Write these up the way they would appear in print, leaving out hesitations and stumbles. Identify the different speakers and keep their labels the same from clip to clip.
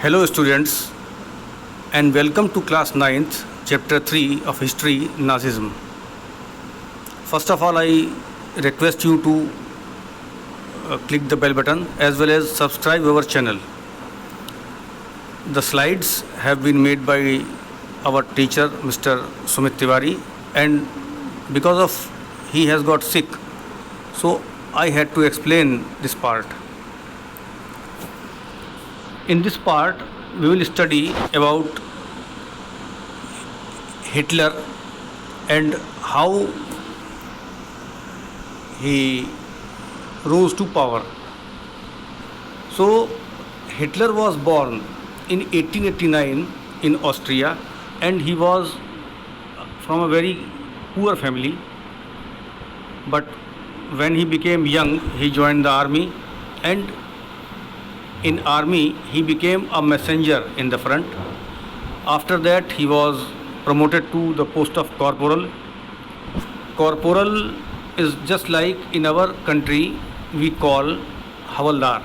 Speaker 1: Hello students and welcome to class 9th chapter 3 of history Nazism. First of all, I request you to click the bell button as well as subscribe our channel. The slides have been made by our teacher Mr. Sumit Tiwari, and because of he has got sick, so I had to explain this part. In this part, we will study about Hitler and how he rose to power. So, Hitler was born in 1889 in Austria, and he was from a very poor family. But when he became young, he joined the army, and in army he became a messenger in the front. After that he was promoted to the post of corporal. Corporal is just like in our country we call havaldar,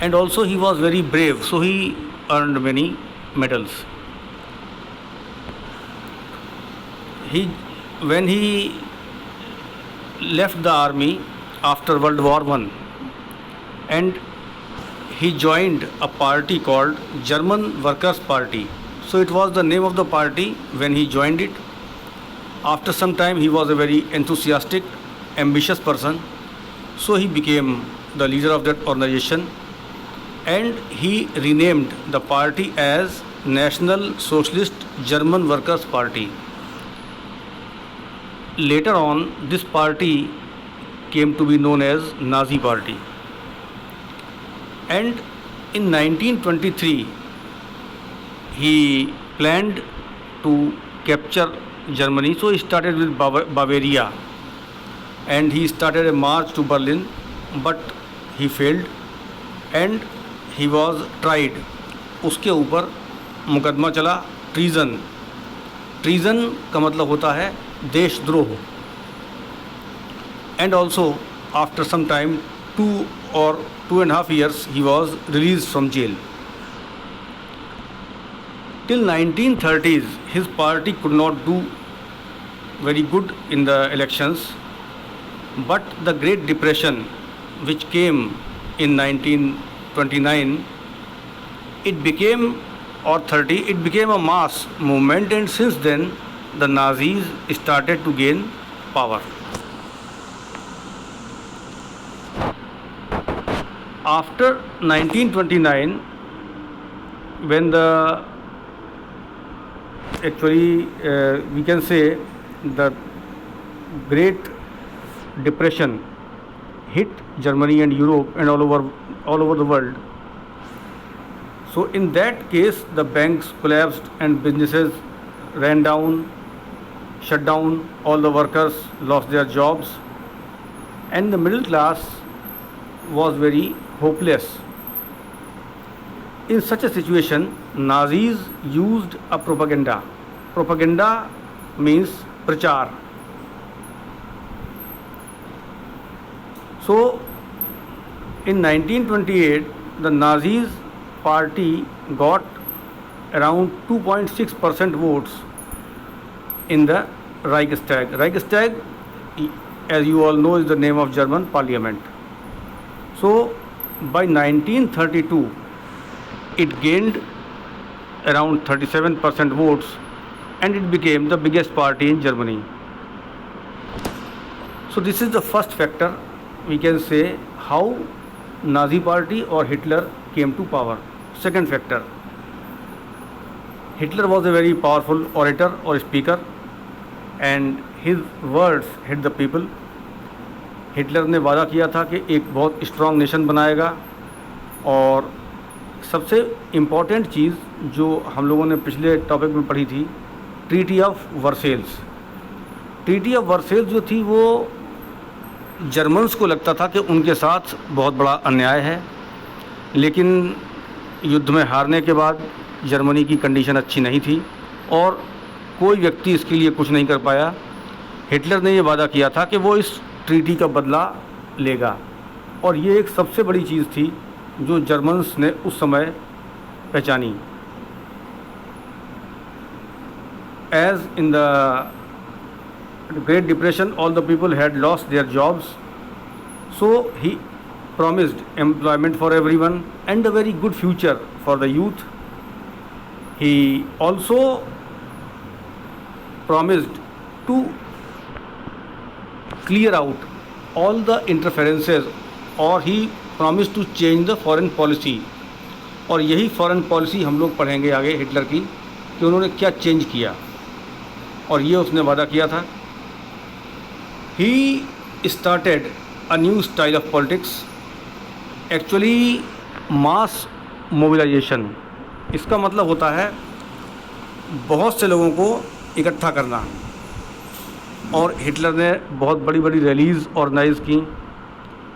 Speaker 1: and also he was very brave, so he earned many medals. When he left the army after World War I, and he joined a party called German Workers' Party. So it was the name of the party when he joined it. After some time he was a very enthusiastic, ambitious person. So he became the leader of that organization, and he renamed the party as National Socialist German Workers' Party. Later on, this party came to be known as Nazi Party. And in 1923, he planned to capture Germany. So he started with Bavaria, and he started a march to Berlin, but he failed and he was tried. उसके ऊपर मुकदमा चला ट्रीज़न. ट्रीज़न का मतलब होता है देशद्रोह. And also after some time, 2.5 years, he was released from jail. Till 1930s, his party could not do very good in the elections, but the Great Depression, which came in 1929, it became a mass movement, and since then the Nazis started to gain power. After 1929, when we can say the Great Depression hit Germany and Europe and all over the world. So in that case, the banks collapsed and businesses ran down, shut down, all the workers lost their jobs, and the middle class was very hopeless. In such a situation, Nazis used a propaganda. Propaganda means prachar. So, in 1928, the Nazis party got around 2.6% votes in the Reichstag. Reichstag, as you all know, is the name of German parliament. So, by 1932, it gained around 37% votes, and it became the biggest party in Germany. So this is the first factor, we can say, how Nazi party or Hitler came to power. Second factor, Hitler was a very powerful orator or speaker, and his words hit the people. Hitler ने वादा किया था कि एक बहुत strong nation बनाएगा, और सबसे इम्पॉर्टेंट चीज़ जो हम लोगों ने पिछले टॉपिक में पढ़ी थी, treaty of Versailles. Treaty of Versailles जो थी वो जर्मन्स को लगता था कि उनके साथ बहुत बड़ा अन्याय है, लेकिन युद्ध में हारने के बाद जर्मनी की कंडीशन अच्छी नहीं थी और कोई व्यक्ति इसके लिए कुछ नहीं कर पाया. हिटलर ने ये वादा किया था कि वो इस ट्रीटी का बदला लेगा, और ये एक सबसे बड़ी चीज़ थी जो जर्मन्स ने उस समय पहचानी। As in the great depression all the people had lost their jobs, so he promised employment for everyone and a very good future for the youth. He also promised to clear out all the interferences, or he promised to change the foreign policy. और यही foreign policy हम लोग पढ़ेंगे आगे Hitler की कि उन्होंने क्या चेंज किया, और ये उसने वादा किया था। He started a new style of politics, actually mass mobilisation. इसका मतलब होता है बहुत से लोगों को इकट्ठा करना, और हिटलर ने बहुत बड़ी बड़ी रैलीज़ ऑर्गेनाइज़ की,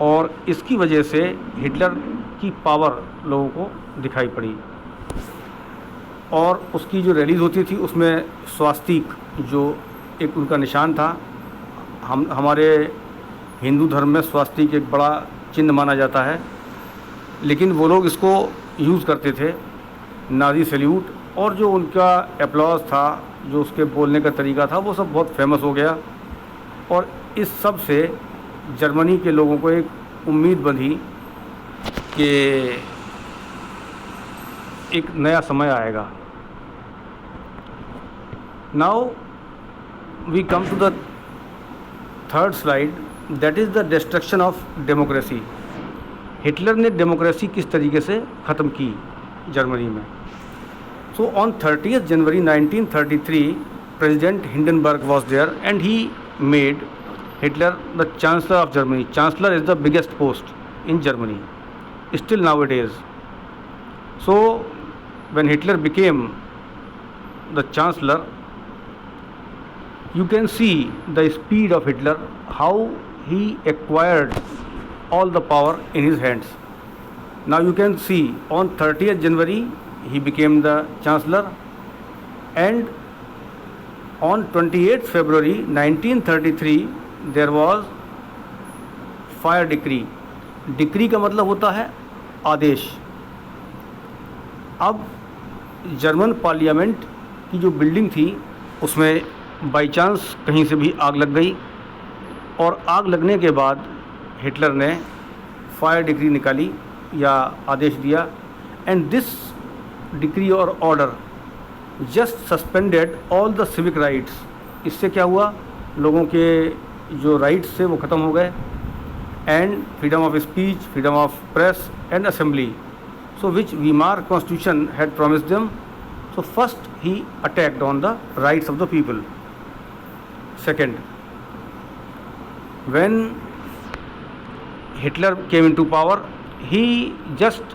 Speaker 1: और इसकी वजह से हिटलर की पावर लोगों को दिखाई पड़ी। और उसकी जो रैलीज़ होती थी उसमें स्वास्तिक जो एक उनका निशान था, हमारे हिंदू धर्म में स्वास्तिक एक बड़ा चिन्ह माना जाता है, लेकिन वो लोग इसको यूज़ करते थे, नाज़ी सैल्यूट, और जो उनका एप्लॉज था, जो उसके बोलने का तरीका था, वो सब बहुत फेमस हो गया। और इस सब से जर्मनी के लोगों को एक उम्मीद बंधी कि एक नया समय आएगा। Now we come to the third slide, that is the destruction of democracy. Hitler ने डेमोक्रेसी किस तरीके से ख़त्म की जर्मनी में। So on 30th January 1933 president Hindenburg was there and he made Hitler the chancellor of Germany. Chancellor is the biggest post in Germany still now it is. So when Hitler became the chancellor, you can see the speed of Hitler, how he acquired all the power in his hands. Now you can see on 30th January he became the chancellor, and on 28th February 1933 there was fire decree. Decree का मतलब होता है आदेश। अब German parliament की जो building थी उसमें by chance कहीं से भी आग लग गई, और आग लगने के बाद हिटलर ने फायर डिक्री निकाली या आदेश दिया, एंड दिस डिक्री और order just suspended all the civic rights. इससे क्या हुआ, लोगों के जो राइट्स थे वो ख़त्म हो गए, and freedom of speech, freedom of press and assembly, so which Weimar constitution had promised them. So first he attacked on the rights of the people. Second, when Hitler came into power, he just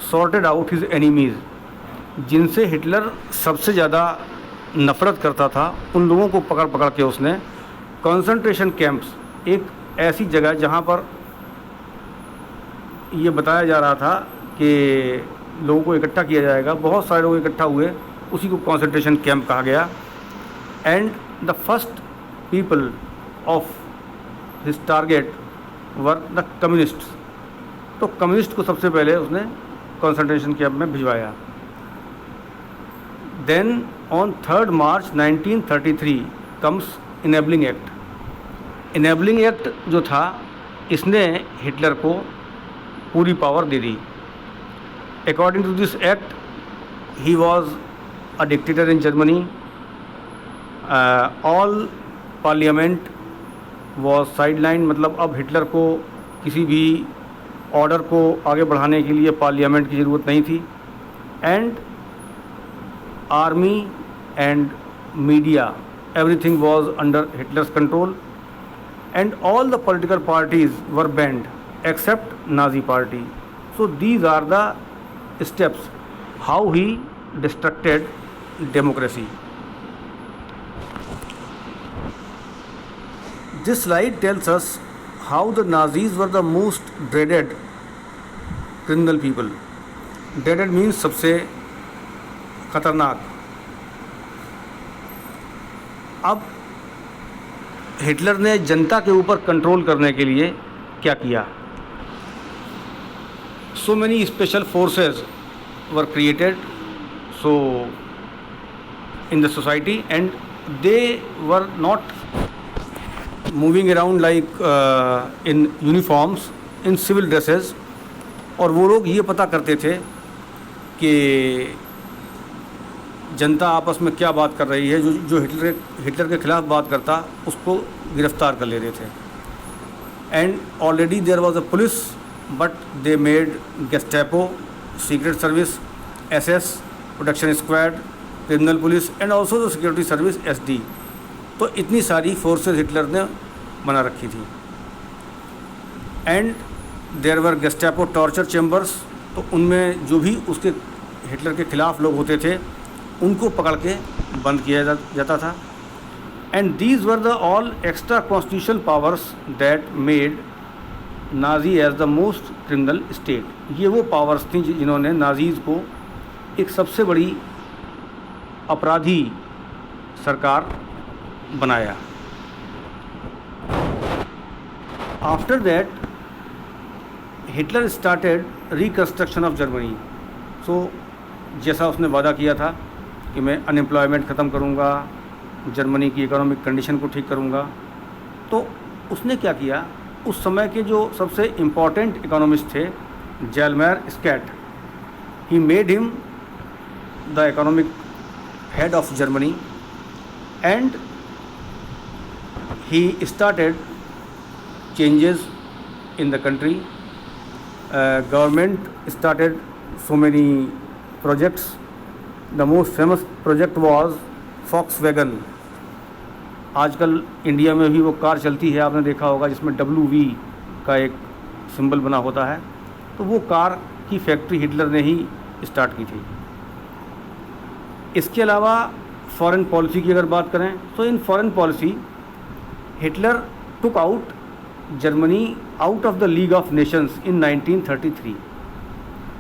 Speaker 1: sorted out his enemies. जिनसे Hitler सबसे ज़्यादा नफ़रत करता था उन लोगों को पकड़ पकड़ के उसने कंसंट्रेशन कैंप्स, एक ऐसी जगह जहाँ पर ये बताया जा रहा था कि लोगों को इकट्ठा किया जाएगा, बहुत सारे लोग इकट्ठा हुए, उसी को कंसंट्रेशन कैंप कहा गया। And the first people of his target were the communists. तो कम्युनिस्ट को सबसे पहले उसने कंसंट्रेशन कैंप में भिजवाया। Then on 3rd March 1933 comes enabling act. Enabling act जो था इसने हिटलर को पूरी पावर दे दी। According to this act he was a dictator in Germany. All parliament was sideline, मतलब अब हिटलर को किसी भी ऑर्डर को आगे बढ़ाने के लिए पार्लियामेंट की ज़रूरत नहीं थी। And army and media, everything was under Hitler's control, and all the political parties were banned except Nazi party. So these are the steps how he destructed democracy. This slide tells us how the Nazis were the most dreaded criminal people. Dreaded means सबसे खतरनाक। अब Hitler ने जनता के ऊपर control करने के लिए क्या किया? So many special forces were created so in the society, and they were not moving around like in uniforms, in civil dresses. और वो लोग ये पता करते थे कि जनता आपस में क्या बात कर रही है, जो हिटलर के खिलाफ बात करता उसको गिरफ्तार कर ले रहे थे. And already there was a police, but they made Gestapo, secret service, SS, protection squad, criminal police and also the security service SD. तो इतनी सारी फोर्सेस हिटलर ने बना रखी थी. And there were Gestapo torture chambers. तो उनमें जो भी उसके हिटलर के खिलाफ लोग होते थे उनको पकड़ के बंद किया जाता था. And these were the all extra constitutional powers that made Nazi as the most criminal state. ये वो पावर्स थी जिन्होंने नाजीज़ को एक सबसे बड़ी अपराधी सरकार बनाया. After that Hitler started reconstruction of Germany. So जैसा उसने वादा किया था कि मैं अनएम्प्लॉयमेंट ख़त्म करूँगा, जर्मनी की इकोनॉमिक कंडीशन को ठीक करूँगा, तो उसने क्या किया, उस समय के जो सबसे इम्पॉर्टेंट इकोनॉमिस्ट थे Hjalmar Schacht, he made him the economic head of Germany. And he started changes in the country. Government started so many projects. The most famous project was Volkswagen. आजकल इंडिया में भी वो car चलती है, आपने देखा होगा, जिसमें WV का एक सिंबल बना होता है. तो वो कार की फैक्ट्री हिटलर ने ही स्टार्ट की थी. इसके अलावा फॉरेन पॉलिसी की अगर बात करें तो in foreign policy Hitler took out Germany out of the League of Nations in 1933.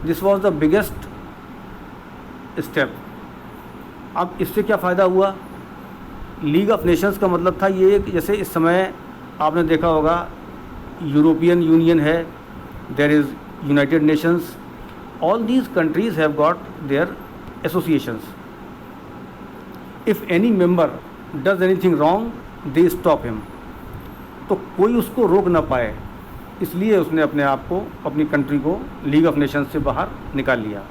Speaker 1: This was the biggest step. अब इससे क्या फ़ायदा हुआ? लीग ऑफ नेशंस का मतलब था ये कि जैसे इस समय आपने देखा होगा यूरोपियन यूनियन है, there is United Nations, all these countries have got their associations. If any member does anything wrong they stop him. तो कोई उसको रोक ना पाए, इसलिए उसने अपने आप को, अपनी कंट्री को लीग ऑफ नेशंस से बाहर निकाल लिया.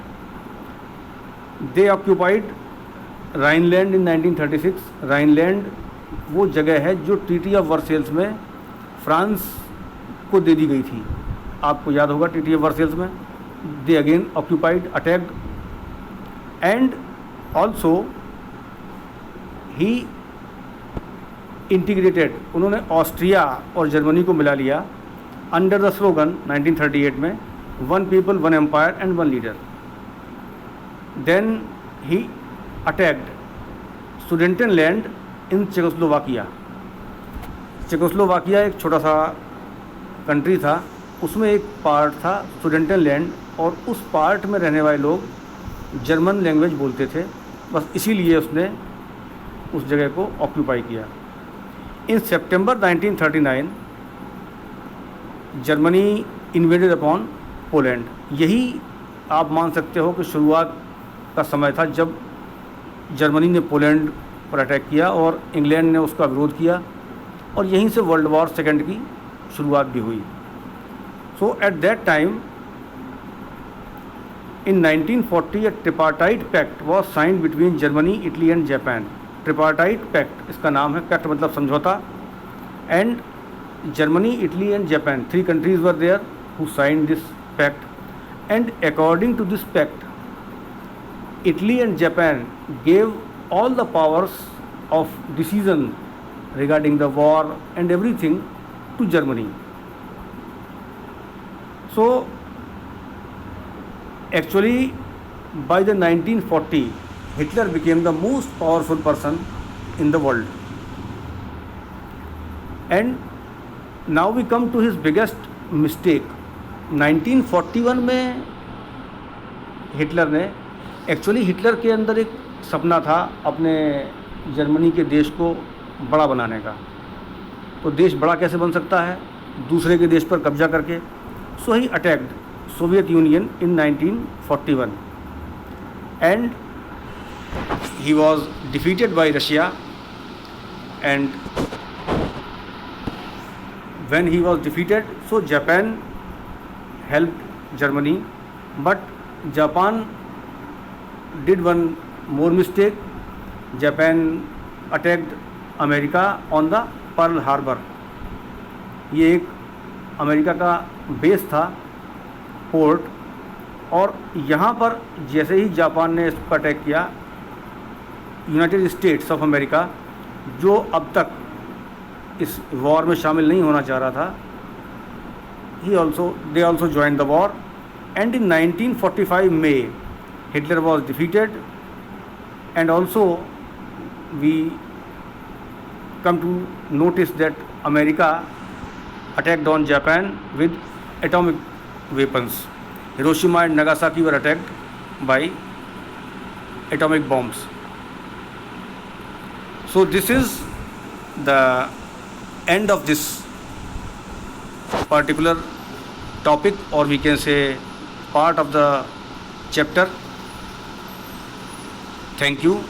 Speaker 1: दे ऑक्यूपाइड राइनलैंड इन 1936. राइनलैंड वो जगह है जो ट्रीटी ऑफ वर्सेल्स में फ्रांस को दे दी गई थी. आपको याद होगा ट्रीटी ऑफ वर्सेल्स में they again occupied, attacked. And also he integrated, उन्होंने ऑस्ट्रिया और जर्मनी को मिला लिया अंडर द स्लोगन 1938 में one people one empire and one leader. Then he attacked Sudetenland in Czechoslovakia. Czechoslovakia एक छोटा सा कंट्री था, उसमें एक पार्ट था सुडेंटेनलैंड, और उस पार्ट में रहने वाले लोग जर्मन लैंग्वेज बोलते थे. बस इसीलिए उसने उस जगह को ऑक्यूपाई किया. इन सितंबर 1939 जर्मनी इन्वेडेड अपॉन पोलैंड. यही आप मान सकते हो कि शुरुआत का समय था जब जर्मनी ने पोलैंड पर अटैक किया और इंग्लैंड ने उसका विरोध किया, और यहीं से वर्ल्ड वॉर सेकेंड की शुरुआत भी हुई. So at that time in 1940 a tripartite pact was signed between Germany, Italy and Japan. Tripartite pact इसका नाम है, पैक्ट मतलब समझौता. And Germany, Italy and Japan, 3 countries were there who signed this pact. And according to this pact Italy and Japan gave all the powers of decision regarding the war and everything to Germany. So actually by the 1940 Hitler became the most powerful person in the world. And now we come to his biggest mistake. 1941 में Hitler ने, actually Hitler के अंदर एक सपना था अपने Germany के देश को बड़ा बनाने का. तो देश बड़ा कैसे बन सकता है? दूसरे के देश पर कब्जा करके. So he attacked Soviet Union in 1941. and he was defeated by Russia. And when he was defeated, so Japan helped Germany, but Japan did one more mistake. Japan attacked America on the Pearl Harbor. ये एक America का base था, port, और यहाँ पर जैसे ही Japan ने इस पर अटैक किया, यूनाइटेड स्टेट्स ऑफ अमेरिका, जो अब तक इस वॉर में शामिल नहीं होना चाह रहा था, they also joined the war. And in 1945 May, Hitler was defeated, and also we come to notice that America attacked on Japan with atomic weapons. Hiroshima and Nagasaki were attacked by atomic bombs. So this is the end of this particular topic, or we can say part of the chapter. Thank you.